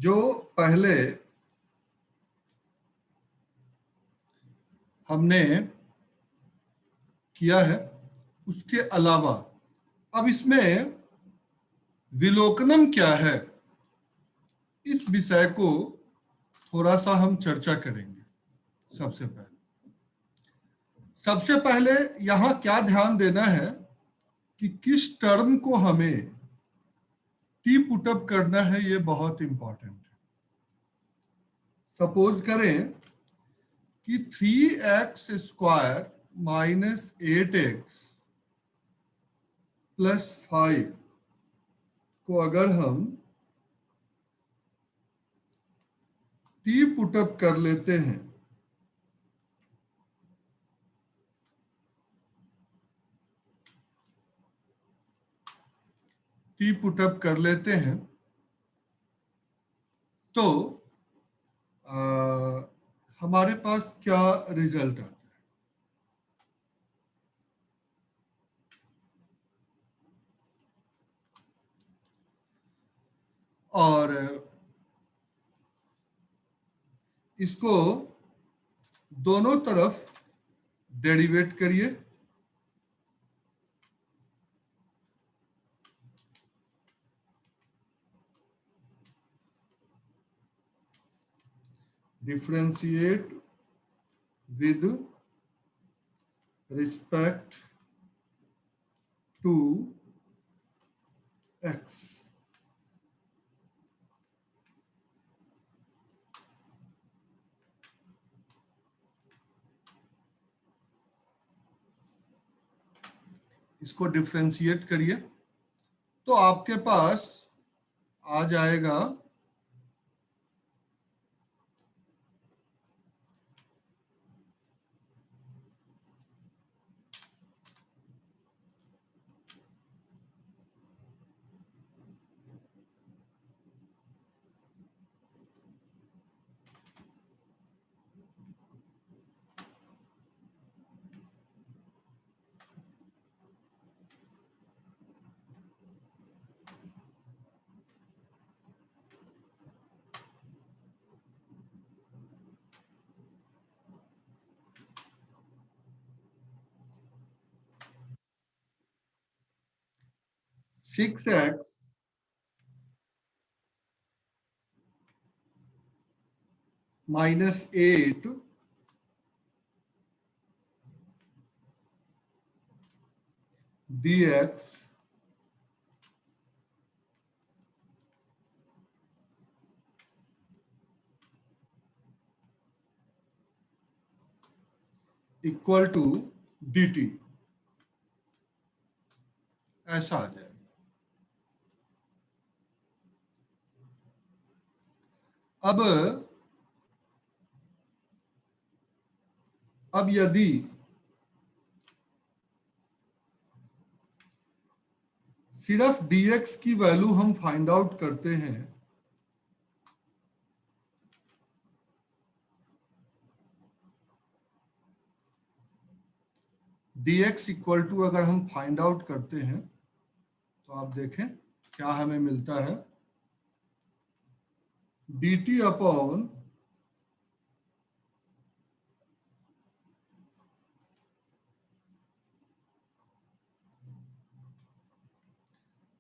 जो पहले हमने किया है उसके अलावा अब इसमें विलोकनम क्या है, इस विषय को थोड़ा सा हम चर्चा करेंगे। सबसे पहले यहां क्या ध्यान देना है कि किस टर्म को हमें टी पुटअप करना है, ये बहुत इंपॉर्टेंट है। सपोज करें कि 3x² माइनस 8x प्लस 5 को अगर हम टी पुटअप कर लेते हैं तो हमारे पास क्या रिजल्ट आता है। और इसको दोनों तरफ डेरिवेट करिए। Differentiate with respect to x। इसको डिफरेंशिएट करिए तो आपके पास आ जाएगा six x minus 8 dx equal to dt, ऐसा आ जाएगा। अब यदि सिर्फ dx की वैल्यू हम फाइंड आउट करते हैं dx इक्वल टू अगर हम फाइंड आउट करते हैं तो आप देखें क्या हमें मिलता है, dt अपॉन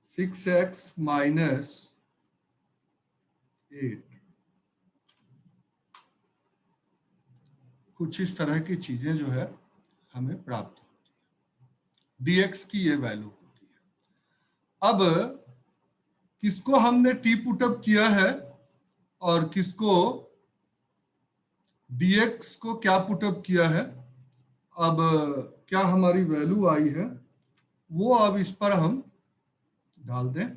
6x माइनस 8। कुछ इस तरह की चीजें जो है हमें प्राप्त होती है, dx की ये वैल्यू होती है। अब किसको हमने टी पुटअप किया है और किसको dx को क्या पुटअप किया है, अब क्या हमारी वैल्यू आई है वो अब इस पर हम डाल दें।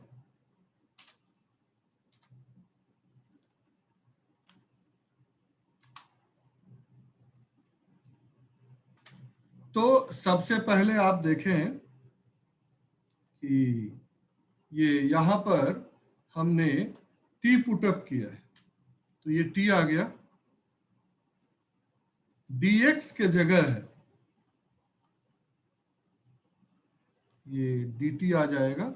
तो सबसे पहले आप देखें कि ये यहां पर हमने टी पुटअप किया है तो ये टी आ गया, dx के जगह है ये dt आ जाएगा।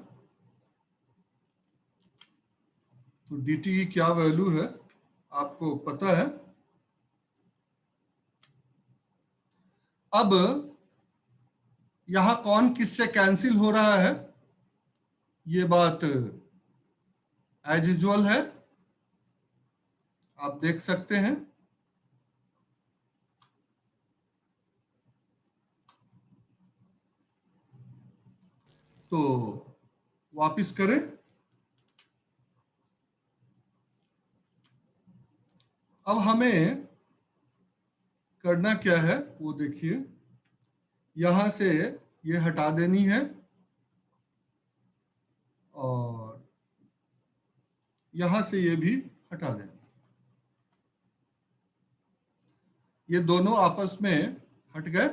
तो dt की क्या वैल्यू है आपको पता है। अब यहां कौन किससे कैंसिल हो रहा है, ये बात एज यूजुअल है, आप देख सकते हैं। तो वापिस करें। अब हमें करना क्या है वो देखिए, यहां से ये हटा देनी है और यहां से ये भी हटा देनी है। ये दोनों आपस में हट गए।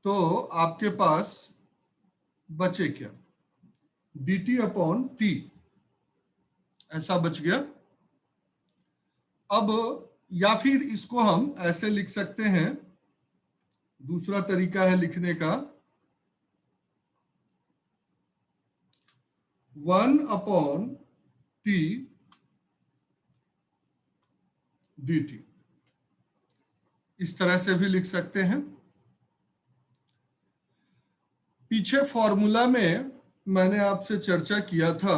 तो आपके पास बचे क्या, dt अपॉन टी ऐसा बच गया। अब या फिर इसको हम ऐसे लिख सकते हैं, दूसरा तरीका है लिखने का, 1/t dt, इस तरह से भी लिख सकते हैं। पीछे फॉर्मूला में मैंने आपसे चर्चा किया था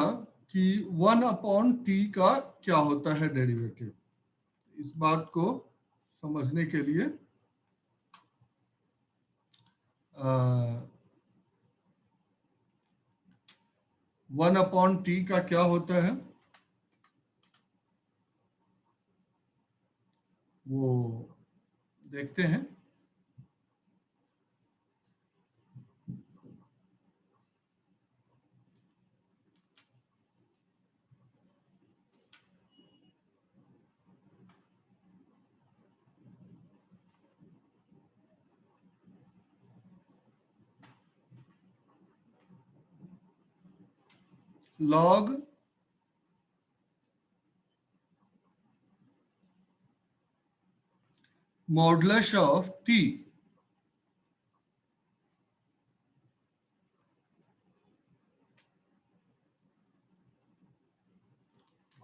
कि 1/t का क्या होता है डेरिवेटिव। इस बात को समझने के लिए 1/t का क्या होता है वो देखते हैं। log मॉडुलस ऑफ t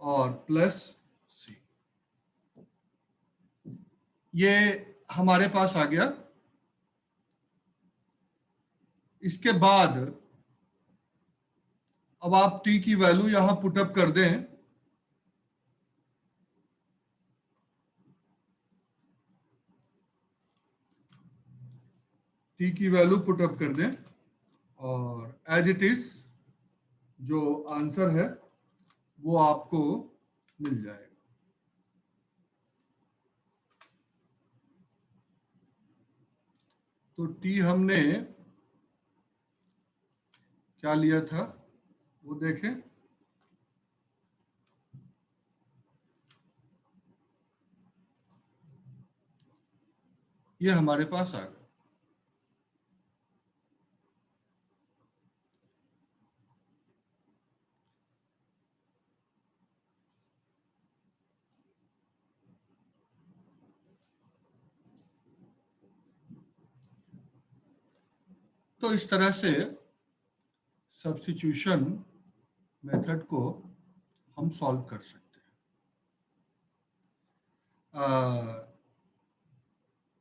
और प्लस c, ये हमारे पास आ गया। इसके बाद अब आप t की वैल्यू यहां पुटअप कर दें, t की वैल्यू पुटअप कर दें और एज इट इज जो आंसर है वो आपको मिल जाएगा। तो t हमने क्या लिया था वो देखें। ये हमारे पास आ गया। तो इस तरह से सब्स्टिट्यूशन मेथड को हम सॉल्व कर सकते हैं।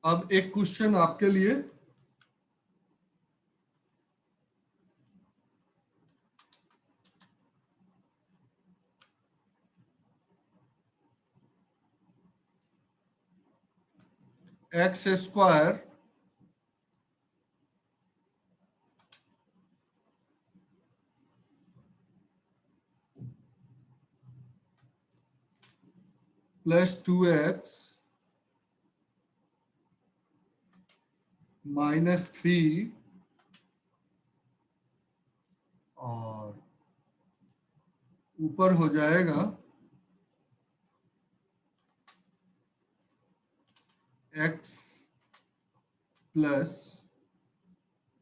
अब एक क्वेश्चन आपके लिए, एक्स स्क्वायर प्लस 2x -3 और ऊपर हो जाएगा x +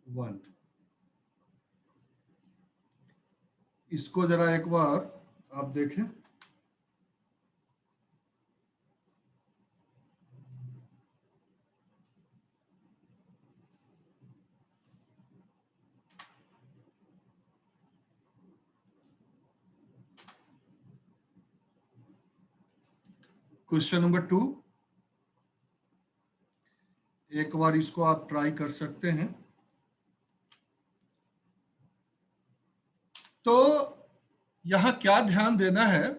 1। इसको जरा एक बार आप देखें। क्वेश्चन नंबर 2, एक बार इसको आप ट्राई कर सकते हैं। तो यहां क्या ध्यान देना है,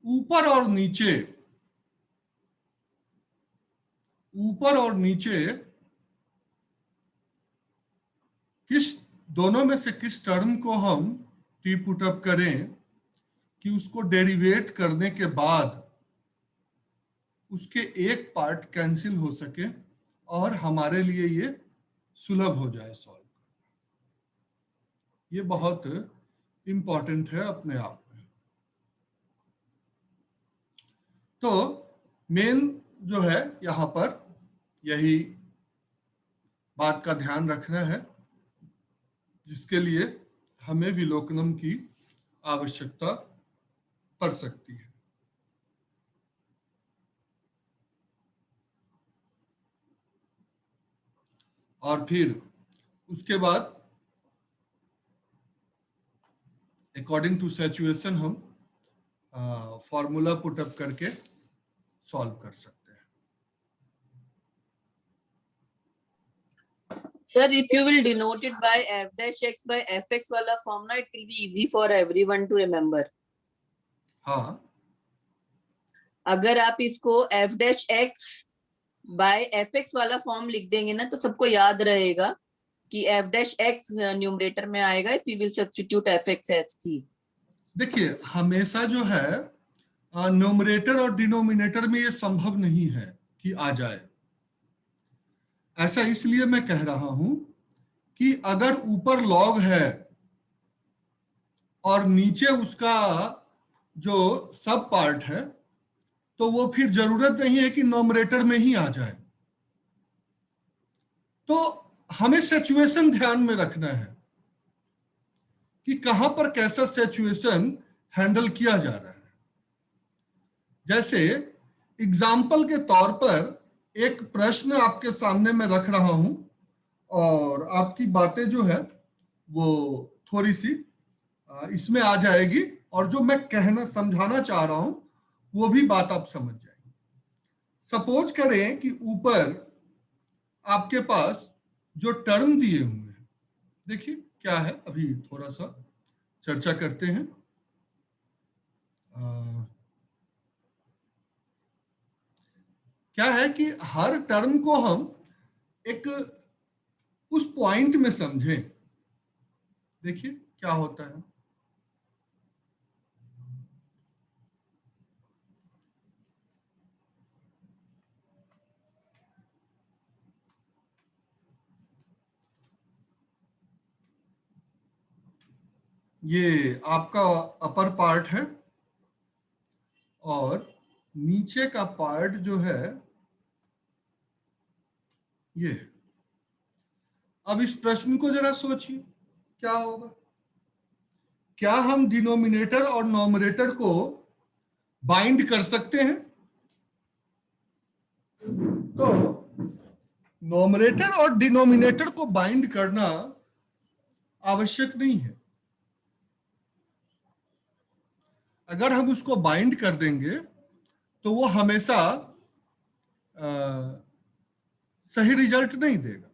ऊपर और नीचे, ऊपर और नीचे किस दोनों में से किस टर्म को हम टी पुट अप करें कि उसको डेरिवेट करने के बाद उसके एक पार्ट कैंसिल हो सके और हमारे लिए ये सुलभ हो जाए सॉल्व। ये बहुत इंपॉर्टेंट है अपने आप में। तो मेन जो है यहां पर यही बात का ध्यान रखना है, जिसके लिए हमें विलोकनम की आवश्यकता पड़ सकती है। और फिर उसके बाद अकॉर्डिंग टू सिचुएशन हम फॉर्मूला पुटअप करके सॉल्व कर सकते हैं। Sir, if you will denote it by f dash x by fx वाला form ना, it will be easy for everyone to remember. हाँ, अगर आप इसको f dash x by fx वाला फॉर्म लिख देंगे ना, तो सबको याद रहेगा कि f dash x न्यूमरेटर में आएगा if we will substitute fx as की। देखिए हमेशा जो है न्यूमरेटर और डिनोमिनेटर में ये संभव नहीं है कि आ जाए। ऐसा इसलिए मैं कह रहा हूं कि अगर ऊपर लॉग है और नीचे उसका जो सब पार्ट है, तो वो फिर जरूरत नहीं है कि नॉमरेटर में ही आ जाए। तो हमें सिचुएशन ध्यान में रखना है कि कहां पर कैसा सिचुएशन हैंडल किया जा रहा है। जैसे एग्जाम्पल के तौर पर एक प्रश्न आपके सामने मैं रख रहा हूं और आपकी बातें जो है वो थोड़ी सी इसमें आ जाएगी, और जो मैं कहना समझाना चाह रहा हूं वो भी बात आप समझ जाएंगे। सपोज करें कि ऊपर आपके पास जो टर्म दिए हुए हैं, देखिए क्या है, अभी थोड़ा सा चर्चा करते हैं। क्या है कि हर टर्म को हम एक उस पॉइंट में समझें। देखिए क्या होता है, ये आपका अपर पार्ट है और नीचे का पार्ट जो है ये। अब इस प्रश्न को जरा सोचिए क्या होगा। क्या हम डिनोमिनेटर और नॉमिनेटर को बाइंड कर सकते हैं? तो नॉमिनेटर और डिनोमिनेटर को बाइंड करना आवश्यक नहीं है। अगर हम उसको बाइंड कर देंगे तो वो हमेशा सही रिजल्ट नहीं देगा।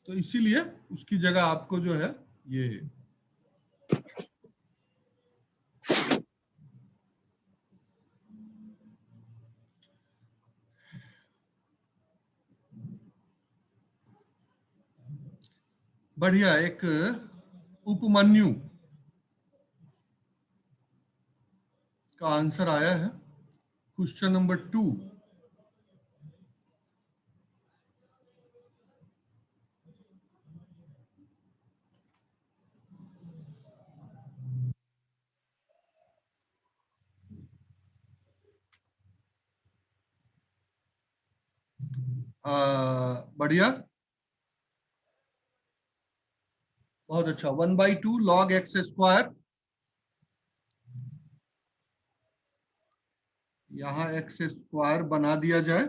तो इसीलिए उसकी जगह आपको जो है ये बढ़िया एक उपमन्यु का आंसर आया है, क्वेश्चन नंबर 2। बढ़िया, बहुत अच्छा। 1/2 log x स्क्वायर, यहाँ x स्क्वायर बना दिया जाए।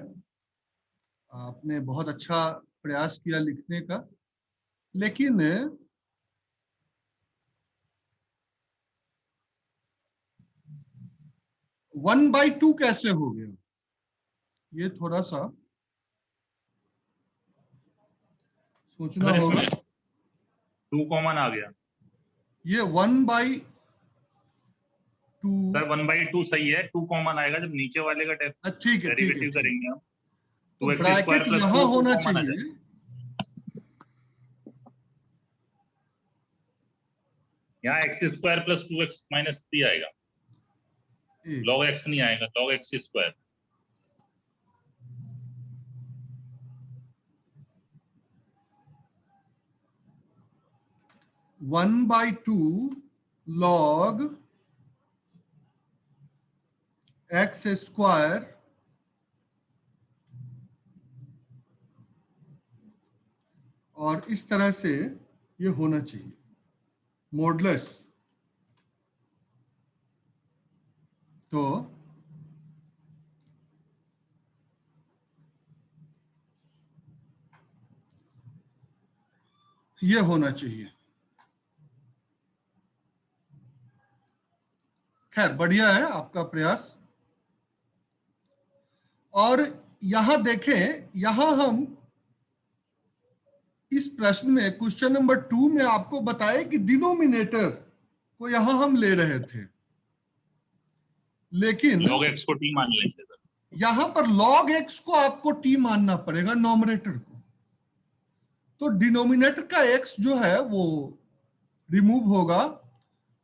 आपने बहुत अच्छा प्रयास किया लिखने का, लेकिन 1/2 कैसे हो गया? ये थोड़ा सा सोचना अगर होगा। इसमें 2 कॉमन आ गया ये 1/2 सर, 1/2 सही है, 2 कॉमन आएगा जब नीचे वाले का ठीक है, ठीक है, डेरिवेटिव ठीक। करेंगे हम, तो 2x ब्रैकेट स्क्वायर प्लस यहां 2 होना कॉमन आ जाए। चाहिए। यहाँ x square plus 2x minus 3 आएगा, log x नहीं आएगा, log x square. One by two log x square और इस तरह से ये होना चाहिए मॉडुलस। तो ये होना चाहिए। खैर बढ़िया है आपका प्रयास। और यहां देखें, यहां हम इस प्रश्न में क्वेश्चन नंबर 2 में आपको बताया कि डिनोमिनेटर को यहां हम ले रहे थे, लेकिन log x को t मान लेंगे सर। यहां पर log x को आपको t मानना पड़ेगा, नॉमिनेटर को। तो डिनोमिनेटर का x जो है वो रिमूव होगा,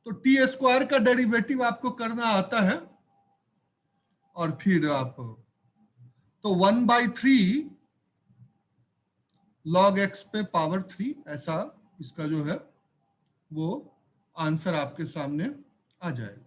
तो टी स्क्वायर का डेरिवेटिव आपको करना आता है, और फिर आप तो 1/3 log x पे पावर 3, ऐसा इसका जो है वो आंसर आपके सामने आ जाएगा।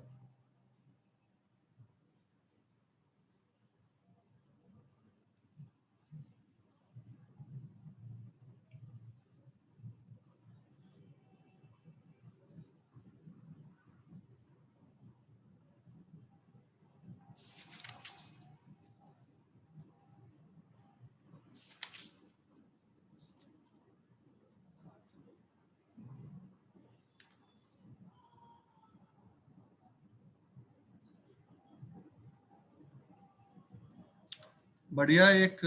बढ़िया। एक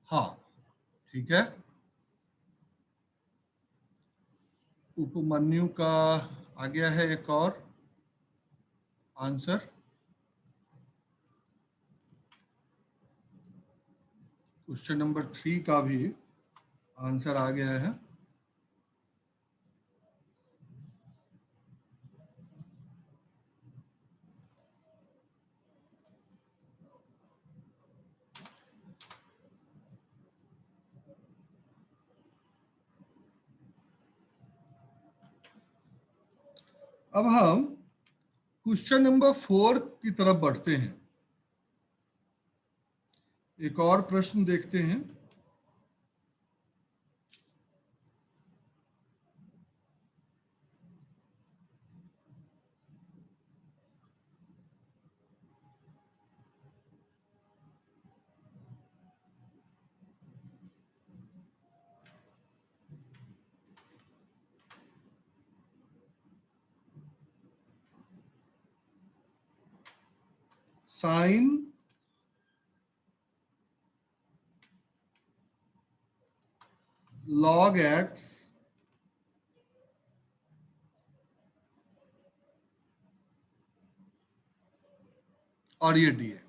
हाँ, ठीक है। उपमन्यु का आ गया है एक और आंसर। क्वेश्चन नंबर 3 का भी आंसर आ गया है। अब हम क्वेश्चन नंबर 4 की तरफ बढ़ते हैं। एक और प्रश्न देखते हैं। साइन log x और ये dx।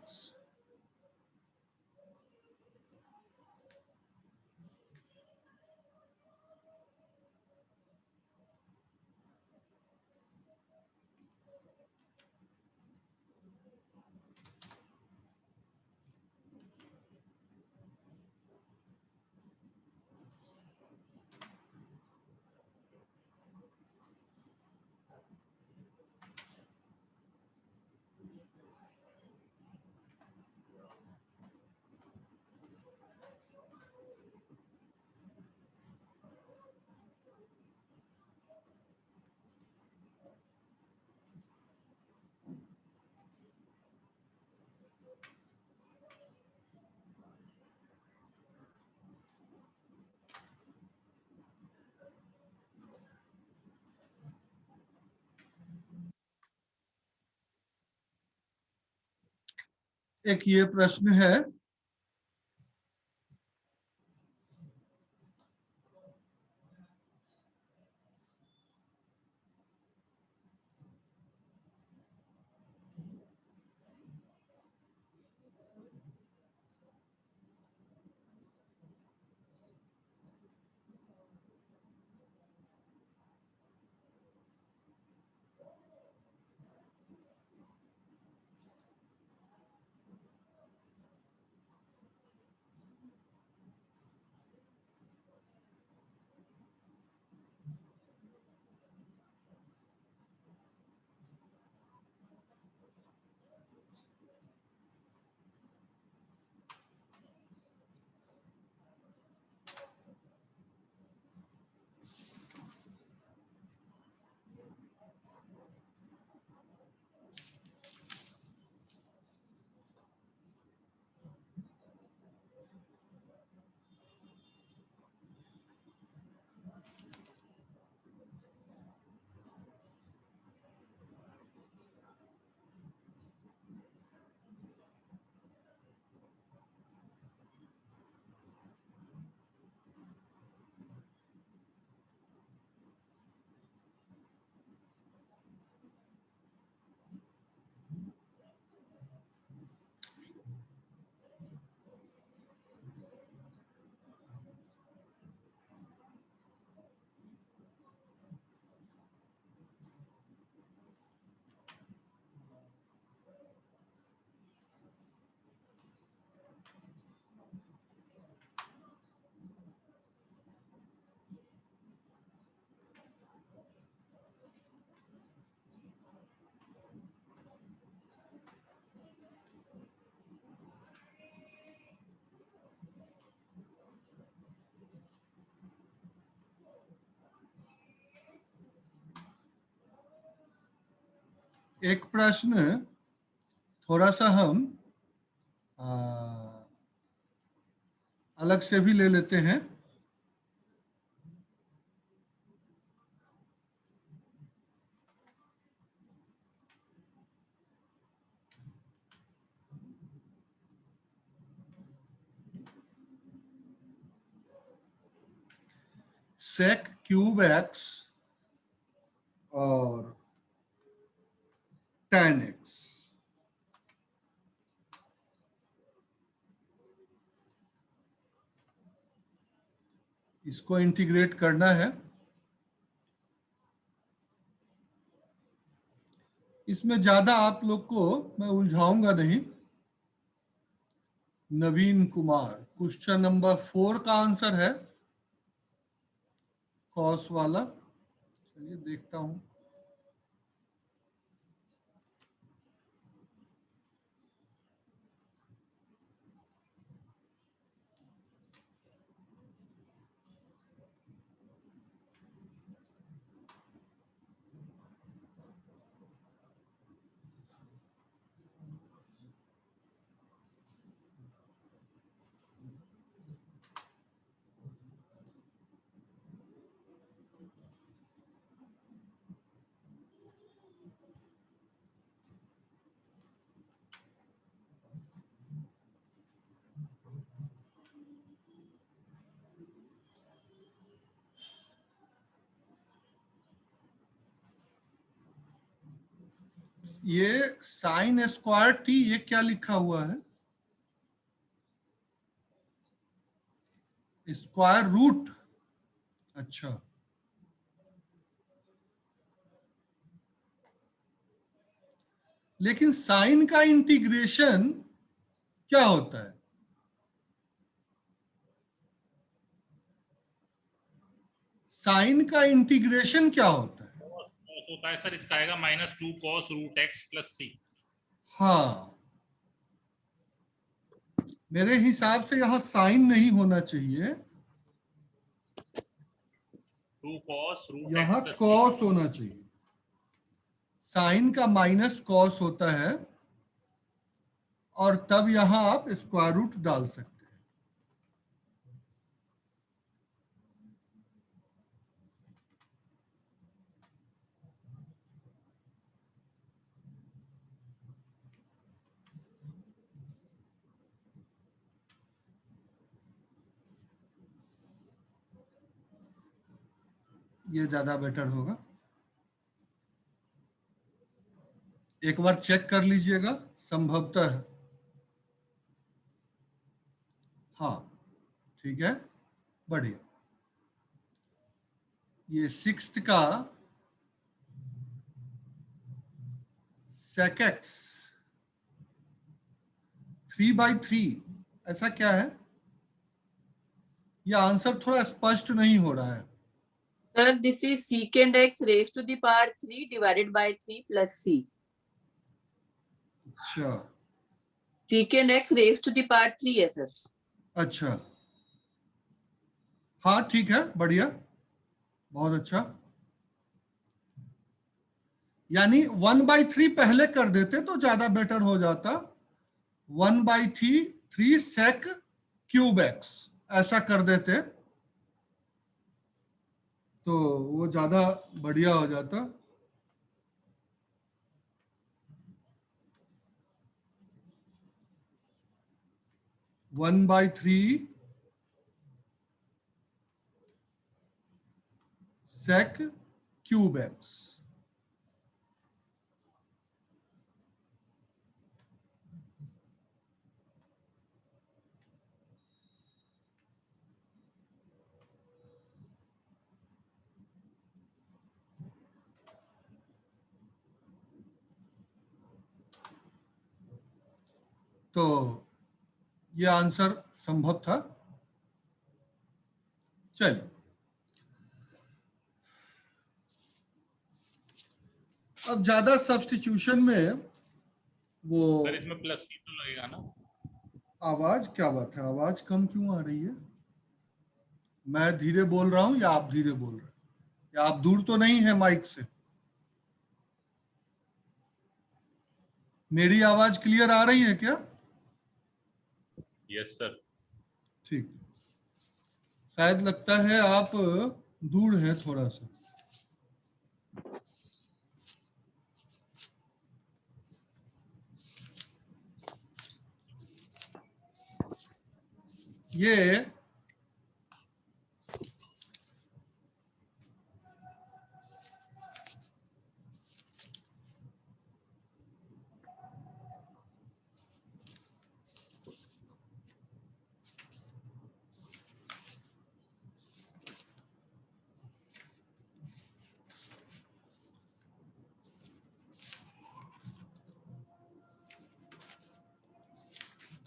एक ये प्रश्न है एक प्रश्न थोड़ा सा हम अलग से भी ले लेते हैं। sec क्यूब x और tan x, इसको इंटीग्रेट करना है। इसमें ज्यादा आप लोग को मैं उलझाऊंगा नहीं। नवीन कुमार, क्वेश्चन नंबर 4 का आंसर है कॉस वाला। चलिए देखता हूं। ये साइन स्क्वायर टी, ये क्या लिखा हुआ है? Square root. अच्छा, लेकिन साइन का इंटीग्रेशन क्या होता है? साइन का इंटीग्रेशन क्या होता है? होता है सर, इसका आएगा -2 cos root x plus c। हाँ, मेरे हिसाब से यहां साइन नहीं होना चाहिए, 2 cos रूट यहां x प्लस c। कॉस होना चाहिए। साइन का माइनस कॉस होता है और तब यहां आप स्क्वायर रूट डाल सकते हैं। ये ज्यादा बेटर होगा। एक बार चेक कर लीजिएगा, संभवतः हाँ ठीक है, बढ़िया। ये 6th का sec x 3/3 ऐसा क्या है? यह आंसर थोड़ा स्पष्ट नहीं हो रहा है। Sir, this is secant x raised to the power 3 divided by 3 plus c. अच्छा Secant x raised to the power 3 है सर। अच्छा, हाँ ठीक है, बढ़िया, बहुत अच्छा। यानी 1/3 पहले कर देते तो ज्यादा बेटर हो जाता। 1/3 sec क्यूब x ऐसा कर देते तो वो ज्यादा बढ़िया हो जाता। One by three sec cube x। तो ये आंसर संभव था। चलिए, अब ज्यादा सब्स्टिट्यूशन में वो सर इसमें प्लस c तो लगेगा ना? आवाज क्या बात है, आवाज कम क्यों आ रही है? मैं धीरे बोल रहा हूं या आप धीरे बोल रहे हैं, या आप दूर तो नहीं है माइक से? मेरी आवाज क्लियर आ रही है क्या? Yes sir. ठीक, शायद लगता है आप दूर हैं थोड़ा सा। ये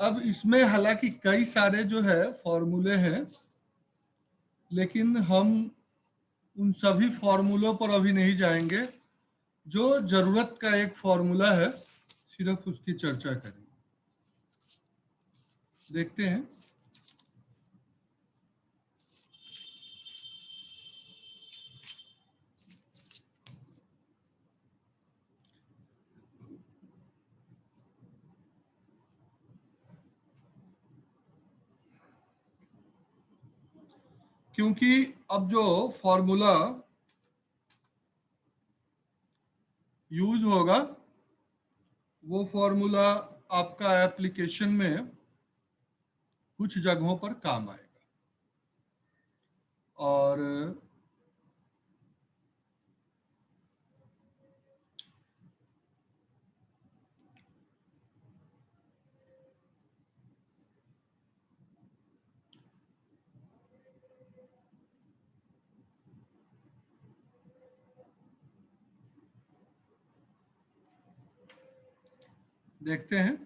अब इसमें हालांकि कई सारे जो है फॉर्मूले हैं, लेकिन हम उन सभी फॉर्मूलों पर अभी नहीं जाएंगे। जो जरूरत का एक फॉर्मूला है सिर्फ उसकी चर्चा करेंगे। देखते हैं। क्योंकि अब जो फॉर्मूला यूज होगा वो फॉर्मूला आपका एप्लीकेशन में कुछ जगहों पर काम आएगा। और देखते हैं।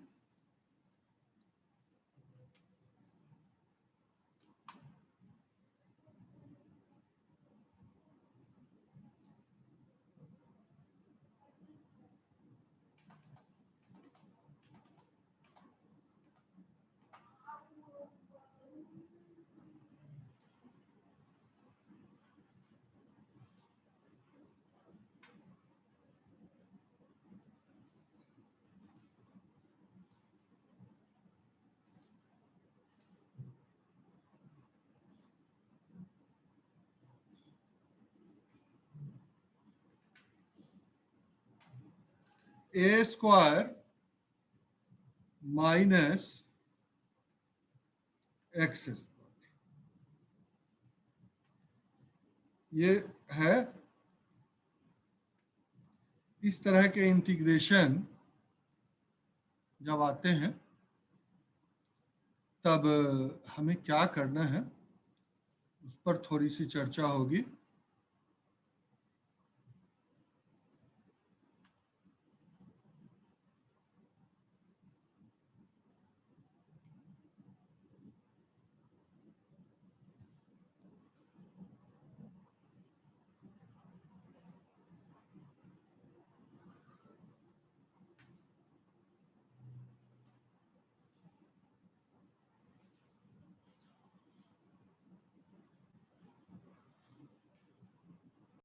ए स्क्वायर माइनस एक्स स्क्वायर, ये है। इस तरह के इंटीग्रेशन जब आते हैं तब हमें क्या करना है उस पर थोड़ी सी चर्चा होगी।